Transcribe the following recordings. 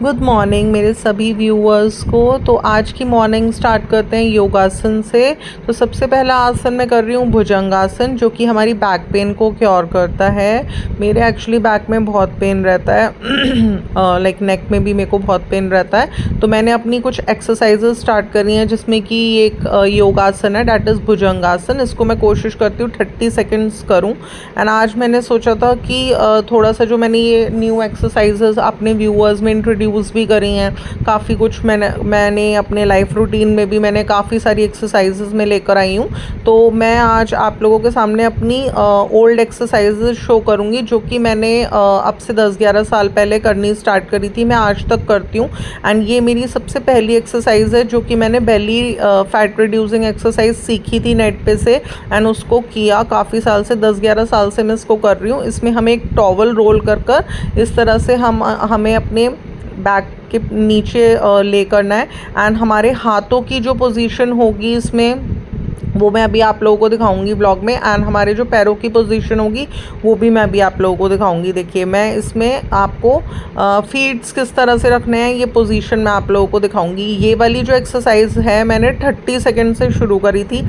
Good morning मेरे सभी viewers को। तो आज की मॉर्निंग स्टार्ट करते हैं योगासन से। तो सबसे पहला आसन मैं कर रही हूँ भुजंगासन, जो कि हमारी बैक पेन को क्योर करता है। मेरे एक्चुअली बैक में बहुत पेन रहता है लाइक नेक में भी मेरे को बहुत पेन रहता है। तो मैंने अपनी कुछ एक्सरसाइजेस स्टार्ट करी हैं, जिसमें कि एक योगासन है, डैट इज़ भुजंगासन। इसको मैं कोशिश करती हूँ 30 सेकेंड्स करूँ। एंड आज मैंने सोचा था कि थोड़ा सा जो मैंने ये न्यू एक्सरसाइजेस अपने व्यूअर्स में इंट्रोड्यूस भी करी हैं, काफ़ी कुछ मैंने अपने लाइफ रूटीन में भी मैंने काफ़ी सारी एक्सरसाइजेस में लेकर आई हूँ। तो मैं आज आप लोगों के सामने अपनी ओल्ड एक्सरसाइजेस शो करूँगी, जो कि मैंने अब से 10-11 साल पहले करनी स्टार्ट करी थी, मैं आज तक करती हूँ। एंड ये मेरी सबसे पहली एक्सरसाइज है, जो कि मैंने बेली फैट रिड्यूसिंग एक्सरसाइज सीखी थी नेट पे से, एंड उसको किया काफ़ी साल से, 10-11 साल से मैं इसको कर रही हूँ। इसमें हमें एक टॉवल रोल कर इस तरह से हमें अपने बैक के नीचे ले करना है। एंड हमारे हाथों की जो पोजीशन होगी इसमें, वो मैं अभी आप लोगों को दिखाऊंगी ब्लॉग में। एंड हमारे जो पैरों की पोजीशन होगी वो भी मैं अभी आप लोगों को दिखाऊंगी। देखिए, मैं इसमें आपको फीट्स किस तरह से रखने हैं, ये पोजीशन मैं आप लोगों को दिखाऊंगी। ये वाली जो एक्सरसाइज है मैंने 30 सेकेंड से शुरू करी थी।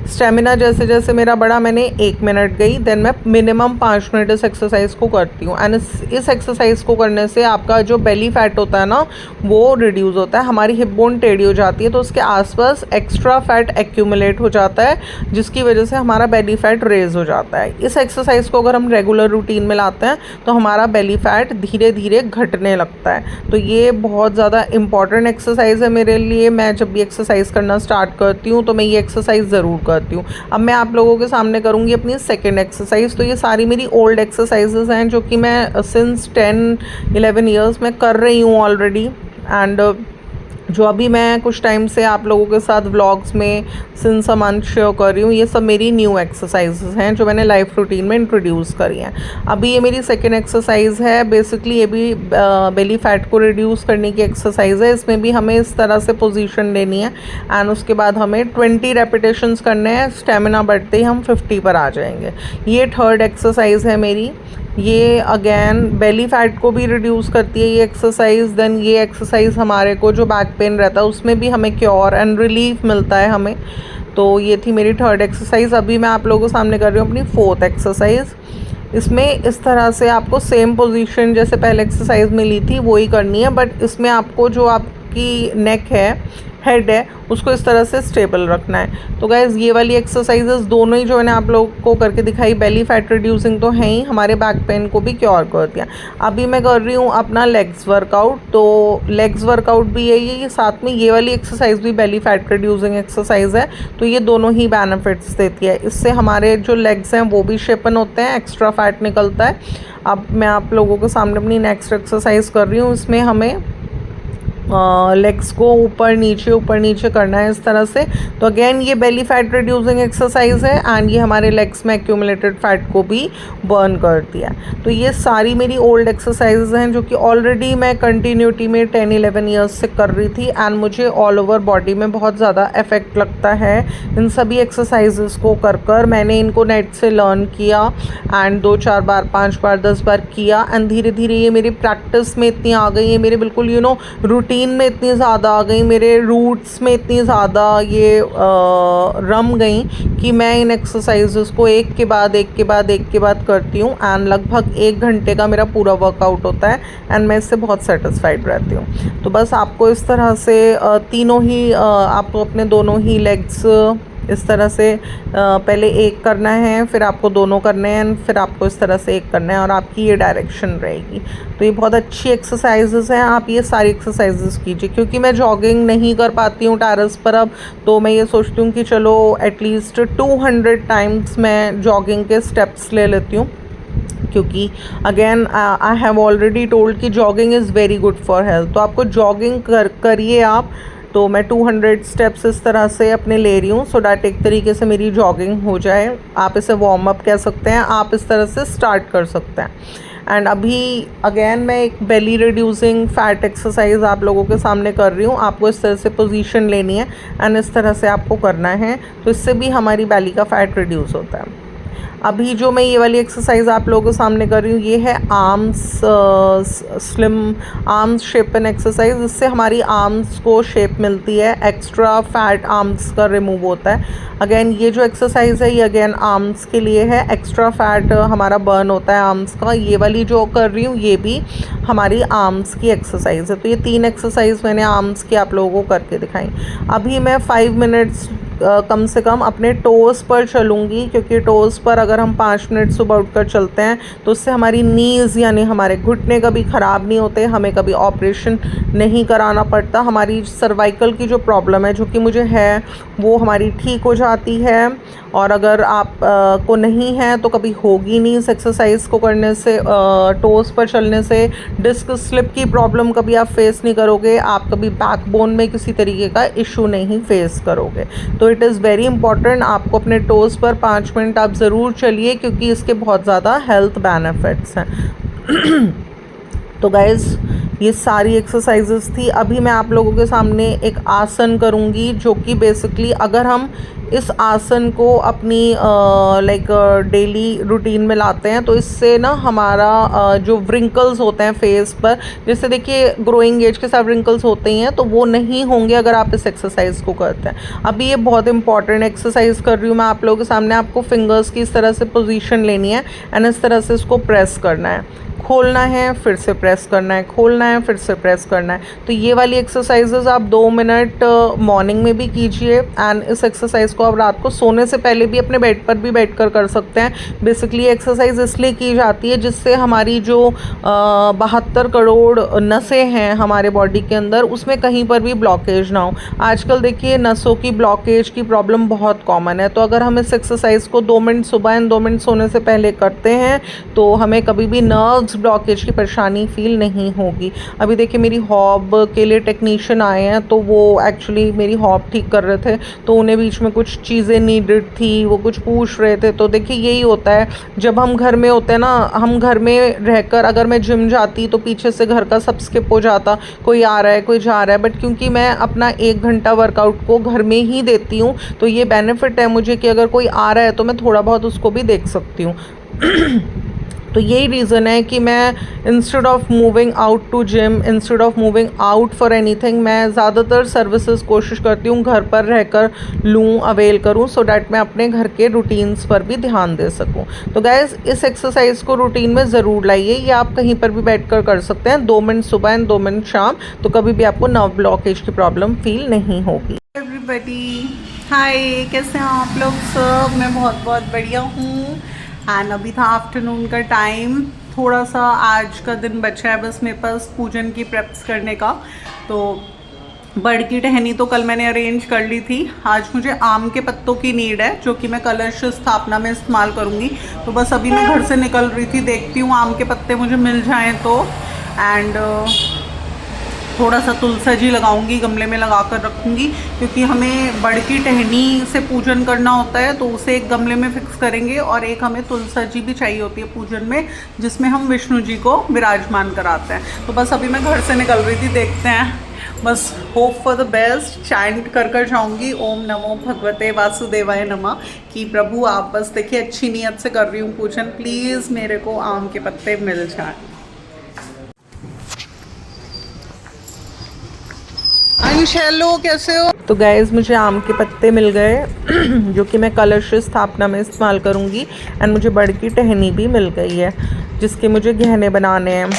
स्टेमिना जैसे जैसे मेरा बढ़ा, मैंने 1 मिनट गई, देन मैं मिनिमम 5 मिनट इस एक्सरसाइज को करती हूँ। एंड इस एक्सरसाइज को करने से आपका जो बेली फैट होता है ना, वो रिड्यूस होता है। हमारी हिप बोन टेढ़ी हो जाती है, तो उसके आसपास एक्स्ट्रा फैट एक्यूमुलेट हो जाता है, जिसकी वजह से हमारा बेली फैट रेज हो जाता है। इस एक्सरसाइज को अगर हम रेगुलर रूटीन में लाते हैं तो हमारा बेली फैट धीरे धीरे घटने लगता है। तो ये बहुत ज़्यादा इंपॉर्टेंट एक्सरसाइज है मेरे लिए। मैं जब भी एक्सरसाइज करना स्टार्ट करती हूँ तो मैं ये एक्सरसाइज ज़रूर करती हूँ। अब मैं आप लोगों के सामने करूँगी अपनी सेकेंड एक्सरसाइज। तो ये सारी मेरी ओल्ड एक्सरसाइजेज हैं, जो कि मैं सिंस 10-11 ईयर्स में कर रही हूँ ऑलरेडी। एंड जो अभी मैं कुछ टाइम से आप लोगों के साथ व्लॉग्स में सिंस अ मंथ शेयर कर रही हूँ, ये सब मेरी न्यू एक्सरसाइजेस हैं जो मैंने लाइफ रूटीन में इंट्रोड्यूस करी हैं। अभी ये मेरी सेकेंड एक्सरसाइज है। बेसिकली ये भी बेली फैट को रिड्यूस करने की एक्सरसाइज है। इसमें भी हमें इस तरह से पोजीशन लेनी है, एंड उसके बाद हमें 20 रेपिटेशंस करने हैं। स्टेमिना बढ़ते ही हम 50 पर आ जाएंगे। ये थर्ड एक्सरसाइज है मेरी। ये अगेन बेली फैट को भी रिड्यूस करती है ये एक्सरसाइज। देन ये एक्सरसाइज हमारे को जो बैक पेन रहता है उसमें भी हमें क्योर एंड रिलीफ मिलता है हमें। तो ये थी मेरी थर्ड एक्सरसाइज। अभी मैं आप लोगों के सामने कर रही हूँ अपनी फोर्थ एक्सरसाइज। इसमें इस तरह से आपको सेम पोजीशन जैसे पहले एक्सरसाइज में ली थी वही करनी है, बट इसमें आपको जो आपकी नेक है, हेड है, उसको इस तरह से स्टेबल रखना है। तो गाइज़, ये वाली एक्सरसाइजेस दोनों ही जो मैंने आप लोगों को करके दिखाई, बेली फैट रिड्यूसिंग तो है ही, हमारे बैक पेन को भी क्योर करती है। अभी मैं कर रही हूँ अपना लेग्स वर्कआउट। तो लेग्स वर्कआउट भी यही है, साथ में ये वाली एक्सरसाइज भी बेली फैट रिड्यूसिंग एक्सरसाइज है। तो ये दोनों ही बेनिफिट्स देती है। इससे हमारे जो लेग्स हैं वो भी शेपन होते हैं, एक्स्ट्रा फैट निकलता है। अब मैं आप लोगों के सामने अपनी नेक्स्ट एक्सरसाइज कर रही हूँ। इसमें हमें लेग्स को ऊपर नीचे करना है इस तरह से। तो अगेन ये बेली फैट रिड्यूसिंग एक्सरसाइज है, एंड ये हमारे लेग्स में एक्यूमुलेटेड फैट को भी बर्न करती है। तो ये सारी मेरी ओल्ड एक्सरसाइजेज हैं, जो कि ऑलरेडी मैं कंटिन्यूटी में 10-11 ईयर्स से कर रही थी। एंड मुझे ऑल ओवर बॉडी में बहुत ज़्यादा इफेक्ट लगता है इन सभी एक्सरसाइजेस को कर मैंने इनको नेट से लर्न किया, एंड 2-4 बार 5 बार 10 बार किया। एंड धीरे धीरे ये मेरी प्रैक्टिस में इतनी आ गई है, मेरे बिल्कुल रूटीन में इतनी ज़्यादा आ गई, मेरे रूट्स में इतनी ज़्यादा ये रम गई कि मैं इन एक्सरसाइजेस को एक के बाद एक करती हूँ। एंड लगभग 1 घंटे का मेरा पूरा वर्कआउट होता है, एंड मैं इससे बहुत सेटिस्फाइड रहती हूँ। तो बस आपको इस तरह से तीनों ही आपको अपने दोनों ही लेग्स इस तरह से पहले एक करना है, फिर आपको दोनों करने हैं, फिर आपको इस तरह से एक करना है, और आपकी ये डायरेक्शन रहेगी। तो ये बहुत अच्छी एक्सरसाइजेस हैं, आप ये सारी एक्सरसाइजेस कीजिए। क्योंकि मैं जॉगिंग नहीं कर पाती हूँ टेरेस पर अब, तो मैं ये सोचती हूँ कि चलो एटलीस्ट 200 टाइम्स मैं जॉगिंग के स्टेप्स ले लेती हूँ। क्योंकि again I have already told कि jogging is very good for health. तो आपको जॉगिंग करिए आप। तो मैं 200 स्टेप्स इस तरह से अपने ले रही हूँ, सो डैट एक तरीके से मेरी जॉगिंग हो जाए। आप इसे वार्म अप कह सकते हैं, आप इस तरह से स्टार्ट कर सकते हैं। एंड अभी अगेन मैं एक बेली रिड्यूसिंग फैट एक्सरसाइज आप लोगों के सामने कर रही हूँ। आपको इस तरह से पोजीशन लेनी है, एंड इस तरह से आपको करना है। तो इससे भी हमारी बेली का फैट रिड्यूस होता है। अभी जो मैं ये वाली एक्सरसाइज आप लोगों के सामने कर रही हूँ ये है arms slim arms shape and exercise. इससे हमारी आर्म्स को शेप मिलती है, एक्स्ट्रा फैट आर्म्स का रिमूव होता है। अगेन ये जो एक्सरसाइज है ये अगेन आर्म्स के लिए है, एक्स्ट्रा फैट हमारा बर्न होता है आर्म्स का। ये वाली जो कर रही हूँ ये भी हमारी आर्म्स की एक्सरसाइज है। तो ये 3 एक्सरसाइज मैंने आर्म्स की आप लोगों को करके दिखाई। अभी मैं 5 मिनट्स कम से कम अपने टोज़ पर चलूँगी, क्योंकि टोज़ पर अगर हम 5 मिनट सुबह उठकर चलते हैं तो उससे हमारी नीज़ यानी हमारे घुटने कभी ख़राब नहीं होते, हमें कभी ऑपरेशन नहीं कराना पड़ता। हमारी सर्वाइकल की जो प्रॉब्लम है जो कि मुझे है वो हमारी ठीक हो जाती है, और अगर आप को नहीं है तो कभी होगी नहीं इस एक्सरसाइज को करने से। टोज़ पर चलने से डिस्क स्लिप की प्रॉब्लम कभी आप फेस नहीं करोगे, आप कभी बैकबोन में किसी तरीके का इशू नहीं फेस करोगे। तो इट इज़ वेरी इंपॉर्टेंट, आपको अपने टोज़ पर 5 मिनट आप ज़रूर चलिए, क्योंकि इसके बहुत ज़्यादा हेल्थ बेनिफिट्स हैं। तो गाइज़ ये सारी एक्सरसाइजेस थी। अभी मैं आप लोगों के सामने एक आसन करूँगी जो कि बेसिकली अगर हम इस आसन को अपनी डेली रूटीन में लाते हैं तो इससे ना हमारा जो व्रिंकल्स होते हैं फेस पर, जैसे देखिए ग्रोइंग एज के साथ व्रिंकल्स होते ही हैं, तो वो नहीं होंगे अगर आप इस एक्सरसाइज को करते हैं। अभी ये बहुत इंपॉर्टेंट एक्सरसाइज कर रही हूँ मैं आप लोगों के सामने। आपको फिंगर्स की इस तरह से पोजीशन लेनी है एंड इस तरह से इसको प्रेस करना है, खोलना है फिर से प्रेस करना है, खोलना है फिर से प्रेस करना है। तो ये वाली एक्सरसाइजेज आप 2 मिनट मॉर्निंग में भी कीजिए, एंड इस एक्सरसाइज को आप रात को सोने से पहले भी अपने बेड पर भी बैठकर कर सकते हैं। बेसिकली एक्सरसाइज इसलिए की जाती है जिससे हमारी जो 72 करोड़ नसें हैं हमारे बॉडी के अंदर, उसमें कहीं पर भी ब्लॉकेज ना हो। आजकल देखिए नसों की ब्लॉकेज की प्रॉब्लम बहुत कॉमन है, तो अगर हम इस एक्सरसाइज को 2 मिनट सुबह एंड 2 मिनट सोने से पहले करते हैं तो हमें कभी भी नर्व्स ब्लॉकेज की परेशानी फील नहीं होगी। अभी देखिए मेरी हॉब के लिए टेक्नीशियन आए हैं, तो वो एक्चुअली मेरी हॉब ठीक कर रहे थे, तो उन्हें बीच में कुछ चीज़ें नीडेड थी, वो कुछ पूछ रहे थे। तो देखिए यही होता है जब हम घर में होते हैं ना, हम घर में रहकर अगर मैं जिम जाती तो पीछे से घर का सब स्किप हो जाता, कोई आ रहा है कोई जा रहा है, बट क्योंकि मैं अपना 1 घंटा वर्कआउट को घर में ही देती हूँ तो ये बेनिफिट है मुझे कि अगर कोई आ रहा है तो मैं थोड़ा बहुत उसको भी देख सकती हूँ। तो यही रीज़न है कि मैं instead of moving out to gym, instead of moving out for anything, मैं ज़्यादातर सर्विसेज कोशिश करती हूँ घर पर रहकर लूँ, अवेल करूँ, सो डैट मैं अपने घर के रूटीन्स पर भी ध्यान दे सकूँ। तो गाइज़ इस एक्सरसाइज को रूटीन में ज़रूर लाइए, ये आप कहीं पर भी बैठकर कर सकते हैं, 2 मिनट सुबह एंड 2 मिनट शाम, तो कभी भी आपको नर्व ब्लॉकेज की प्रॉब्लम फील नहीं होगी। एवरीबॉडी हाय, कैसे हैं आप लोग सब? मैं बहुत बहुत बढ़िया हूँ। एंड अभी था आफ्टरनून का टाइम, थोड़ा सा आज का दिन बचा है बस मेरे पास पूजन की प्रेप्स करने का। तो बड़ की टहनी तो कल मैंने अरेंज कर ली थी, आज मुझे आम के पत्तों की नीड है जो कि मैं कलश स्थापना में इस्तेमाल करूँगी। तो बस अभी मैं घर से निकल रही थी, देखती हूँ आम के पत्ते मुझे मिल जाएँ तो। एंड थोड़ा सा तुलसा जी लगाऊंगी, गमले में लगा कर रखूँगी, क्योंकि हमें बड़ की टहनी से पूजन करना होता है, तो उसे एक गमले में फिक्स करेंगे, और एक हमें तुलसा जी भी चाहिए होती है पूजन में, जिसमें हम विष्णु जी को विराजमान कराते हैं। तो बस अभी मैं घर से निकल रही थी, देखते हैं, बस hope for the best, chant कर कर जाऊँगी ओम नमो भगवते वासुदेवाय नमः, कि प्रभु आप बस देखिए अच्छी नीयत से कर रही हूँ पूजन, प्लीज़ मेरे को आम के पत्ते मिल जाएँ। हेलो, कैसे हो? तो गाइज़ मुझे आम के पत्ते मिल गए जो कि मैं कलश स्थापना में इस्तेमाल करूँगी, एंड मुझे बड़ की टहनी भी मिल गई है जिसके मुझे गहने बनाने हैं।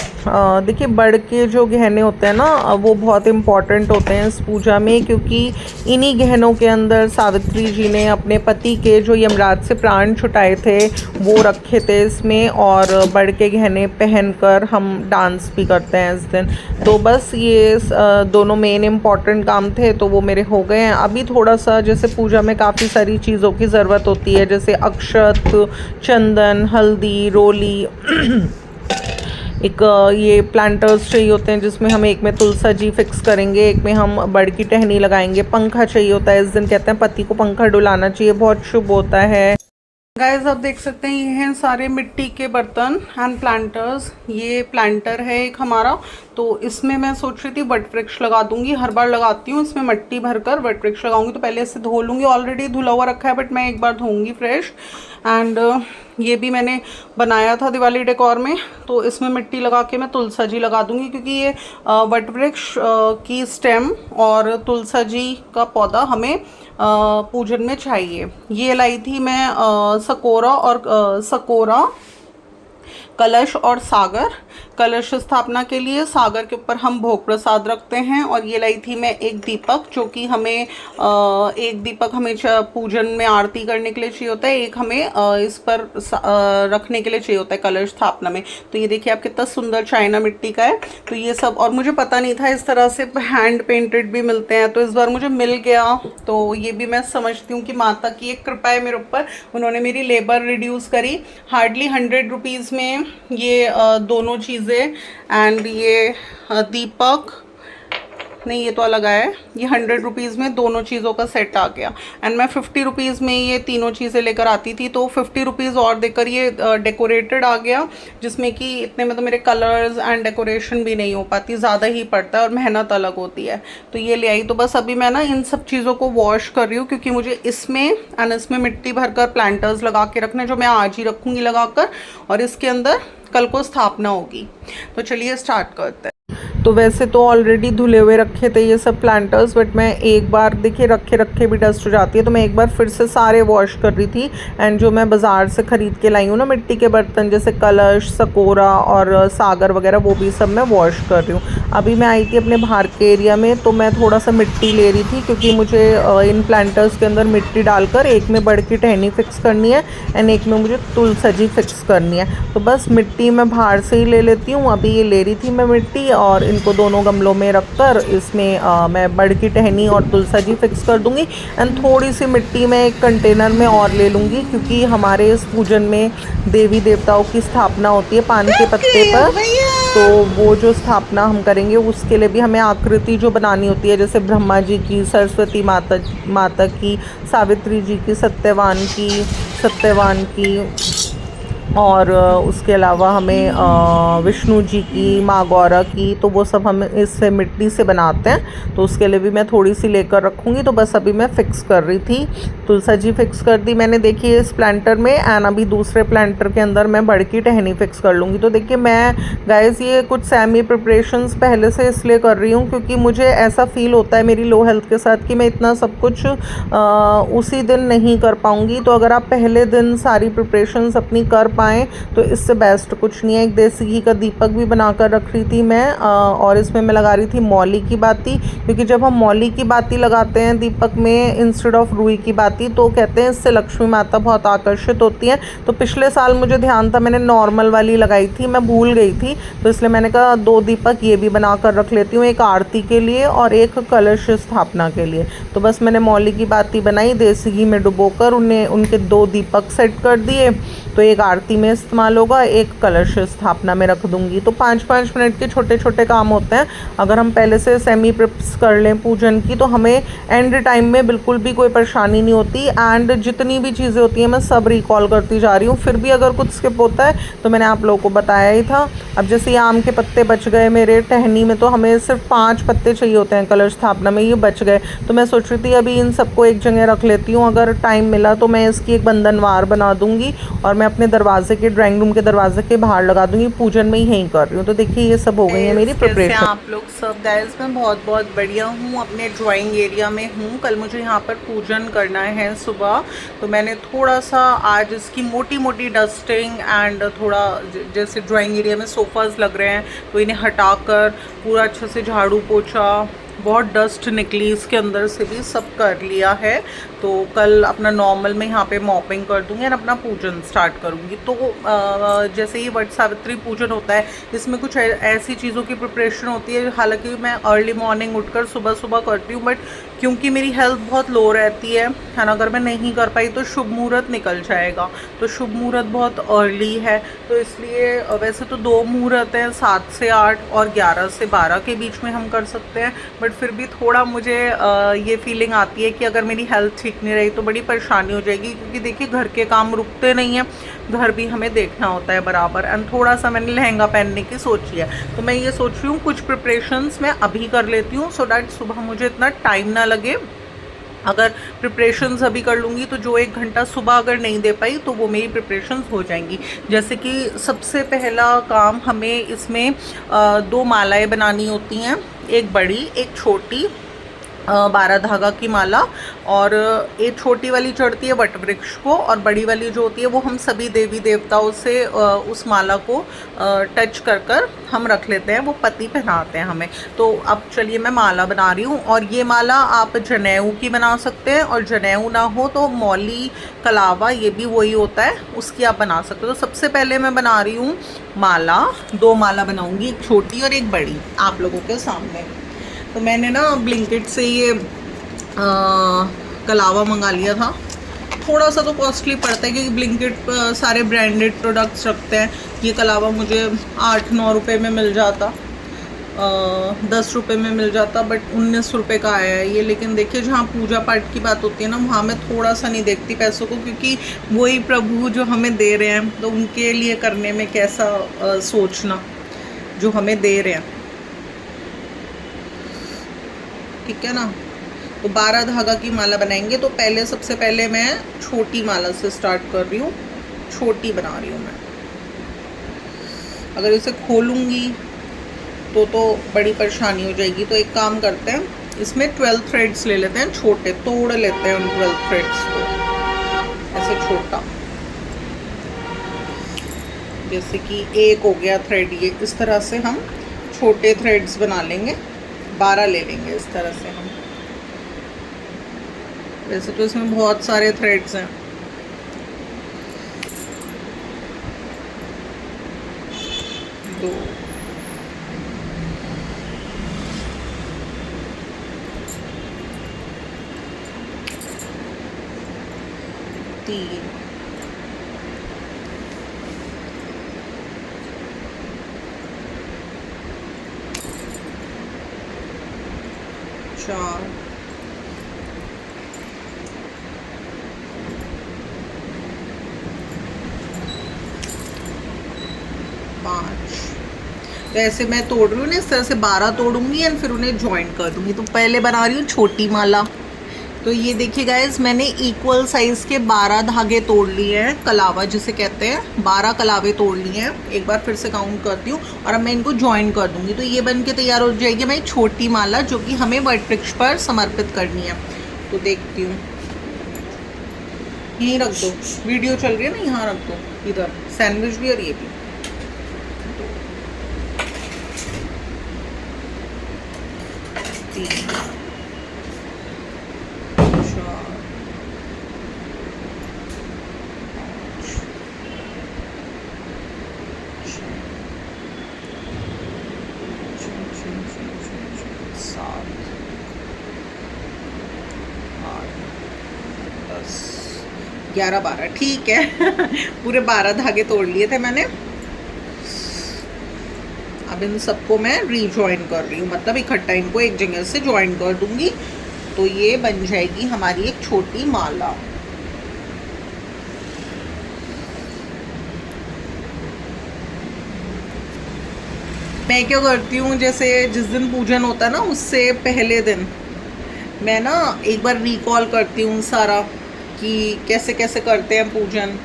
देखिए बड़ के जो गहने होते हैं ना वो बहुत इम्पॉर्टेंट होते हैं इस पूजा में, क्योंकि इन्हीं गहनों के अंदर सावित्री जी ने अपने पति के जो यमराज से प्राण छुटाए थे वो रखे थे इसमें, और बड़ के गहने पहनकर हम डांस भी करते हैं इस दिन। तो बस ये दोनों मेन इम्पॉर्टेंट काम थे, तो वो मेरे हो गए हैं। अभी थोड़ा सा जैसे पूजा में काफ़ी सारी चीज़ों की ज़रूरत होती है, जैसे अक्षत, चंदन, हल्दी, रोली, एक ये प्लांटर्स चाहिए होते हैं जिसमें हम एक में तुलसा जी फिक्स करेंगे, एक में हम बड़ की टहनी लगाएंगे, पंखा चाहिए होता है, इस दिन कहते हैं पति को पंखा डुलाना चाहिए, बहुत शुभ होता है। गाइस आप देख सकते हैं ये हैं सारे मिट्टी के बर्तन एंड प्लांटर्स। ये प्लांटर है एक हमारा, तो इसमें मैं सोच रही थी वट वृक्ष लगा दूंगी। हर बार लगाती हूँ इसमें मट्टी भरकर वट वृक्ष लगाऊंगी, तो पहले इसे धो लूँगी। ऑलरेडी धुला हुआ रखा है बट मैं एक बार धोऊंगी फ्रेश। एंड ये भी मैंने बनाया था दिवाली डेकोर में, तो इसमें मिट्टी लगा के मैं तुलसा जी लगा दूंगी, क्योंकि ये वट वृक्ष की स्टेम और तुलसा जी का पौधा हमें पूजन में चाहिए। ये लाई थी मैं सकोरा, कलश और सागर। कलश स्थापना के लिए, सागर के ऊपर हम भोग प्रसाद रखते हैं। और ये लाई थी मैं एक दीपक, जो कि हमें एक दीपक हमें पूजन में आरती करने के लिए चाहिए होता है, एक हमें इस पर रखने के लिए चाहिए होता है कलश स्थापना में। तो ये देखिए आप कितना सुंदर चाइना मिट्टी का है। तो ये सब, और मुझे पता नहीं था इस तरह से हैंड पेंटेड भी मिलते हैं, तो इस बार मुझे मिल गया। तो ये भी मैं समझती हूँ कि माता की एक कृपा है मेरे ऊपर, उन्होंने मेरी लेबर रिड्यूस करी। हार्डली 100 रुपीज़ में ये दोनों चीज़ें एंड ये दीपक नहीं, ये तो अलग है। ये 100 रुपीज़ में दोनों चीज़ों का सेट आ गया। एंड मैं 50 रुपीज़ में ये तीनों चीज़ें लेकर आती थी, तो 50 रुपीज़ और देकर ये डेकोरेटेड आ गया, जिसमें कि इतने में तो मेरे कलर्स एंड डेकोरेशन भी नहीं हो पाती, ज़्यादा ही पड़ता है और मेहनत अलग होती है। तो ये ले आई। तो बस अभी मैं ना इन सब चीज़ों को वॉश कर रही हूँ, क्योंकि मुझे इसमें मिट्टी भरकर प्लांटर्स लगा के रखने, जो मैं आज ही रखूँगी लगाकर, और इसके अंदर कल को स्थापना होगी। तो चलिए स्टार्ट करते हैं। तो वैसे तो ऑलरेडी धुले हुए रखे थे ये सब प्लांटर्स, बट मैं एक बार देखिए रखे भी डस्ट हो जाती है, तो मैं एक बार फिर से सारे वॉश कर रही थी। एंड जो मैं बाज़ार से ख़रीद के लाई हूँ ना मिट्टी के बर्तन, जैसे कलश, सकोरा और सागर वगैरह, वो भी सब मैं वॉश कर रही हूँ। अभी मैं आई थी अपने बाहर के एरिया में, तो मैं थोड़ा सा मिट्टी ले रही थी, क्योंकि मुझे इन प्लांटर्स के अंदर मिट्टी डालकर एक में बड़ की टहनी फिक्स करनी है एंड एक में मुझे तुलसा जी फिक्स करनी है। तो बस मिट्टी मैं बाहर से ही ले लेती हूँ। अभी ये ले रही थी मैं मिट्टी, और इनको दोनों गमलों में रखकर इसमें मैं बड़ की टहनी और तुलसा जी फिक्स कर दूंगी। एंड थोड़ी सी मिट्टी मैं एक कंटेनर में और ले लूँगी, क्योंकि हमारे इस पूजन में देवी देवताओं की स्थापना होती है पान के पत्ते पर। तो वो जो स्थापना हम करेंगे उसके लिए भी हमें आकृति जो बनानी होती है, जैसे ब्रह्मा जी की, सरस्वती माता की, सावित्री जी की, सत्यवान की, और उसके अलावा हमें विष्णु जी की, माँ गौरा की, तो वो सब हम इससे मिट्टी से बनाते हैं। तो उसके लिए भी मैं थोड़ी सी लेकर रखूँगी। तो बस अभी मैं फ़िक्स कर रही थी, तुलसा जी फिक्स कर दी मैंने देखिए इस प्लांटर में। एंड अभी दूसरे प्लांटर के अंदर मैं बड़ की टहनी फिक्स कर लूँगी। तो देखिए मैं गाइस ये कुछ सेमी प्रिपरेशंस पहले से इसलिए कर रही हूँ, क्योंकि मुझे ऐसा फील होता है मेरी लो हेल्थ के साथ कि मैं इतना सब कुछ उसी दिन नहीं कर पाऊँगी। तो अगर आप पहले दिन सारी प्रिपरेशंस अपनी कर पाएँ तो इससे बेस्ट कुछ नहीं है। एक देसी घी का दीपक भी बनाकर रख रही थी मैं, और इसमें मैं लगा रही थी मौली की बाती, क्योंकि जब हम मौली की बाती लगाते हैं दीपक में इंस्टेड ऑफ रुई की बाती, तो कहते हैं इससे लक्ष्मी माता बहुत आकर्षित होती हैं। तो पिछले साल मुझे ध्यान था, मैंने नॉर्मल वाली लगाई थी, मैं भूल गई थी, तो इसलिए मैंने कहा 2 दीपक ये भी बनाकर रख लेती हूँ, एक आरती के लिए और एक कलश स्थापना के लिए। तो बस मैंने मौली की बाती बनाई, देसी घी में डुबोकर उनके 2 दीपक सेट कर दिए। तो एक आरती में इस्तेमाल होगा, एक कलश स्थापना में रख दूंगी। तो 5-5 मिनट के छोटे छोटे काम होते हैं। अगर हम पहले से सेमी प्रिप्स कर लें पूजन की, तो हमें एंड टाइम में बिल्कुल भी कोई परेशानी नहीं होती। एंड जितनी भी चीज़ें होती हैं मैं सब रिकॉल करती जा रही हूँ। फिर भी अगर कुछ स्किप होता है तो मैंने आप लोगों को बताया ही था। अब जैसे ये आम के पत्ते बच गए मेरे टहनी में, तो हमें सिर्फ 5 पत्ते चाहिए होते हैं कलश स्थापना में, ये बच गए। तो मैं सोच रही थी अभी इन सबको एक जगह रख लेती हूँ, अगर टाइम मिला तो मैं इसकी एक बंधनवार बना दूंगी और मैं अपने दरवाजे के, ड्राइंग रूम के दरवाजे के बाहर लगा दूंगी। पूजन में ही यहीं कर रही हूँ। तो देखिए ये सब हो गई है मेरी प्रिपरेशन। आप लोग सब गाइस, मैं बहुत बहुत बढ़िया हूँ, अपने ड्राइंग एरिया में हूँ। कल मुझे यहाँ पर पूजन करना है सुबह, तो मैंने थोड़ा सा आज इसकी मोटी मोटी डस्टिंग एंड थोड़ा जैसे ड्राइंग एरिया में सोफ़ाज लग रहे हैं तो इन्हें हटाकर पूरा अच्छे से झाड़ू पोछा, बहुत डस्ट निकली इसके अंदर से भी, सब कर लिया है। तो कल अपना नॉर्मल में यहाँ पे मॉपिंग कर दूँगी और अपना पूजन स्टार्ट करूँगी। तो जैसे ही वट सावित्री पूजन होता है, इसमें कुछ ऐसी चीज़ों की प्रिपरेशन होती है, हालांकि मैं अर्ली मॉर्निंग उठकर सुबह सुबह करती हूँ, बट क्योंकि मेरी हेल्थ बहुत लो रहती है ना, अगर मैं नहीं कर पाई तो शुभ मुहूर्त निकल जाएगा। तो शुभ मुहूर्त बहुत अर्ली है, तो इसलिए वैसे तो 2 मुहूर्त हैं, 7 से 8 और 11 से 12 के बीच में हम कर सकते हैं। बट फिर भी थोड़ा मुझे ये फीलिंग आती है कि अगर मेरी हेल्थ ठीक नहीं रही तो बड़ी परेशानी हो जाएगी, क्योंकि देखिए घर के काम रुकते नहीं हैं, घर भी हमें देखना होता है बराबर। एंड थोड़ा सा मैंने लहंगा पहनने की सोची है, तो मैं ये सोच रही हूँ कुछ प्रिपरेशंस मैं अभी कर लेती हूँ, सो डैट सुबह मुझे इतना टाइम ना लगे। अगर प्रिपरेशंस अभी कर लूँगी तो जो 1 घंटा सुबह अगर नहीं दे पाई तो वो मेरी प्रिपरेशंस हो जाएंगी। जैसे कि सबसे पहला काम हमें इसमें 2 मालाएँ बनानी होती हैं, एक बड़ी एक छोटी, 12 धागा की माला। और एक छोटी वाली चढ़ती है वट वृक्ष को, और बड़ी वाली जो होती है वो हम सभी देवी देवताओं से उस माला को टच कर कर हम रख लेते हैं, वो पति पहनाते हैं हमें। तो अब चलिए मैं माला बना रही हूँ, और ये माला आप जनेऊ की बना सकते हैं, और जनेऊ ना हो तो मौली कलावा, ये भी वही होता है, उसकी आप बना सकते हो। तो सबसे पहले मैं बना रही हूँ माला, 2 माला बनाऊँगी, एक छोटी और एक बड़ी, आप लोगों के सामने। तो मैंने ना ब्लिंकिट से ये कलावा मंगा लिया था। थोड़ा सा तो कॉस्टली पड़ता है क्योंकि ब्लिंकिट सारे ब्रांडेड प्रोडक्ट्स रखते हैं। ये कलावा मुझे 8-9 रुपये में मिल जाता, 10 रुपये में मिल जाता, बट 19 रुपये का आया है ये। लेकिन देखिए जहाँ पूजा पाठ की बात होती है ना, वहाँ मैं थोड़ा सा नहीं देखती पैसों को, क्योंकि वही प्रभु जो हमें दे रहे हैं, तो उनके लिए करने में कैसा सोचना जो हमें दे रहे हैं, ठीक है ना। तो 12 धागा की माला बनाएंगे। तो पहले सबसे पहले मैं छोटी माला से स्टार्ट कर रही हूँ, छोटी बना रही हूँ मैं। अगर इसे खोलूँगी तो बड़ी परेशानी हो जाएगी। तो एक काम करते हैं, इसमें 12 थ्रेड्स ले लेते हैं, छोटे तोड़ लेते हैं उन 12 थ्रेड्स को, ऐसे छोटा, जैसे कि एक हो गया थ्रेड। ये इस तरह से हम छोटे थ्रेड्स बना लेंगे, 12 ले लेंगे इस तरह से हम। वैसे तो इसमें बहुत सारे थ्रेड्स हैं, दो, तीन, चार, 5। तो ऐसे मैं तोड़ रही हूँ ना, इस तरह से 12 तोड़ूंगी एंड फिर उन्हें ज्वाइन कर दूंगी। तो पहले बना रही हूँ छोटी माला। तो ये देखिए गाइज, मैंने इक्वल साइज़ के 12 धागे तोड़ लिए हैं, कलावा जिसे कहते हैं, 12 कलावे तोड़ लिए हैं। एक बार फिर से काउंट करती हूँ, और अब मैं इनको ज्वाइन कर दूंगी। तो ये बन के तैयार हो जाएगी हमारी छोटी माला, जो कि हमें वट वृक्ष पर समर्पित करनी है। तो देखती हूँ, यहीं रख दो, वीडियो चल रही है ना, यहाँ रख दो, इधर सैंडविच भी और ये भी। सात, 8, 10, 11, 12, ठीक है। पूरे 12 धागे तोड़ लिए थे मैंने। अब इन सबको मैं रीजॉइन कर रही हूँ, मतलब इकट्ठा इनको एक जगह से ज्वाइन कर दूंगी। तो ये बन जाएगी हमारी एक छोटी माला। मैं क्या करती हूँ, जैसे जिस दिन पूजन होता है ना, उससे पहले दिन मैं ना एक बार रिकॉल करती हूँ सारा, कि कैसे कैसे करते हैं पूजन।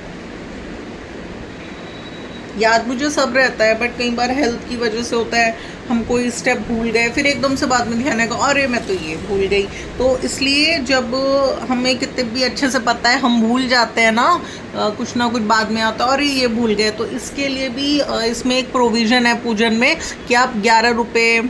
याद मुझे सब रहता है, बट कई बार हेल्थ की वजह से होता है, हम कोई स्टेप भूल गए, फिर एकदम से बाद में ध्यान आएगा अरे मैं तो ये भूल गई। तो इसलिए जब हमें कितने भी अच्छे से पता है, हम भूल जाते हैं ना, कुछ ना कुछ बाद में आता है अरे ये भूल गए। तो इसके लिए भी इसमें एक प्रोविज़न है पूजन में कि आप 11 रुपये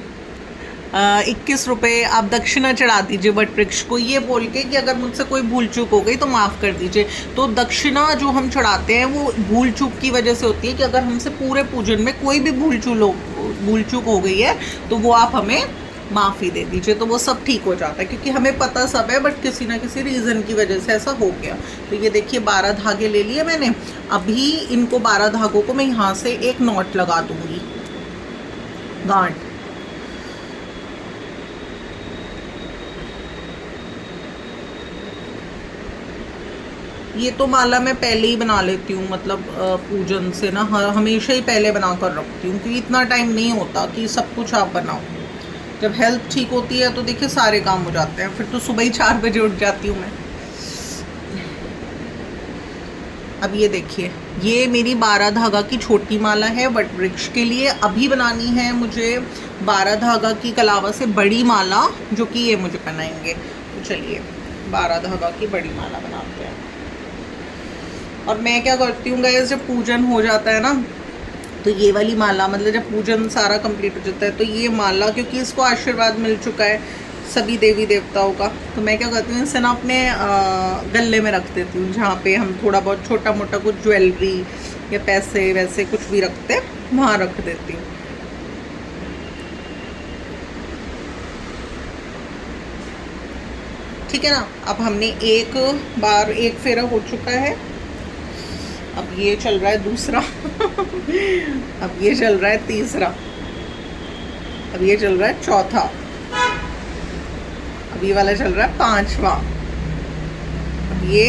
21 रुपये आप दक्षिणा चढ़ा दीजिए वट वृक्ष को, ये बोल के कि अगर मुझसे कोई भूल चूक हो गई तो माफ़ कर दीजिए। तो दक्षिणा जो हम चढ़ाते हैं वो भूल चूक की वजह से होती है, कि अगर हमसे पूरे पूजन में कोई भी भूल चूक हो गई है तो वो आप हमें माफ़ी दे दीजिए, तो वो सब ठीक हो जाता है, क्योंकि हमें पता सब है बट किसी ना किसी रीज़न की वजह से ऐसा हो गया। तो ये देखिए 12 धागे ले लिए मैंने। अभी इनको 12 धागों को मैं यहाँ से एक नॉट लगा दूँगी, गांठ। ये तो माला मैं पहले ही बना लेती हूँ, मतलब पूजन से ना हमेशा ही पहले बना कर रखती हूँ, क्योंकि इतना टाइम नहीं होता कि सब कुछ आप बनाओ। जब हेल्थ ठीक होती है तो देखिए सारे काम हो जाते हैं, फिर तो सुबह ही 4 बजे उठ जाती हूँ मैं। अब ये देखिए, ये मेरी 12 धागा की छोटी माला है वट वृक्ष के लिए। अभी बनानी है मुझे 12 धागा की कलावा से बड़ी माला, जो कि ये मुझे पहनाएंगे। तो चलिए 12 धागा की बड़ी माला बनाते हैं। और मैं क्या करती हूँ गाइस, जब पूजन हो जाता है ना, तो ये वाली माला, मतलब जब पूजन सारा कंप्लीट हो जाता है तो ये माला, क्योंकि इसको आशीर्वाद मिल चुका है सभी देवी देवताओं का, तो मैं क्या करती हूँ इसे ना अपने गले में रख देती हूँ, जहाँ पे हम थोड़ा बहुत छोटा मोटा कुछ ज्वेलरी या पैसे वैसे कुछ भी रखते हैं वहाँ रख देती हूँ। ठीक है ना। अब हमने एक बार एक फेरा हो चुका है, अब ये चल रहा है दूसरा अब ये चल रहा है तीसरा, अब ये चल रहा है चौथा, अब ये वाला चल रहा है 5वां, अब ये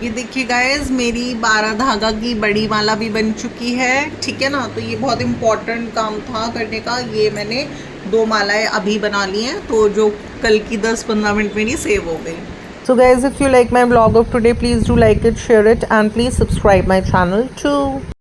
देखिए गाइस, मेरी 12 धागा की बड़ी माला भी बन चुकी है। ठीक है ना। तो ये बहुत इम्पोर्टेंट काम था करने का। ये मैंने 2 मालाएं अभी बना ली हैं, तो जो कल की 10-15 मिनट मेरी सेव हो गई। So guys, if you like my vlog of today, please do like it, share it, and please subscribe my channel too.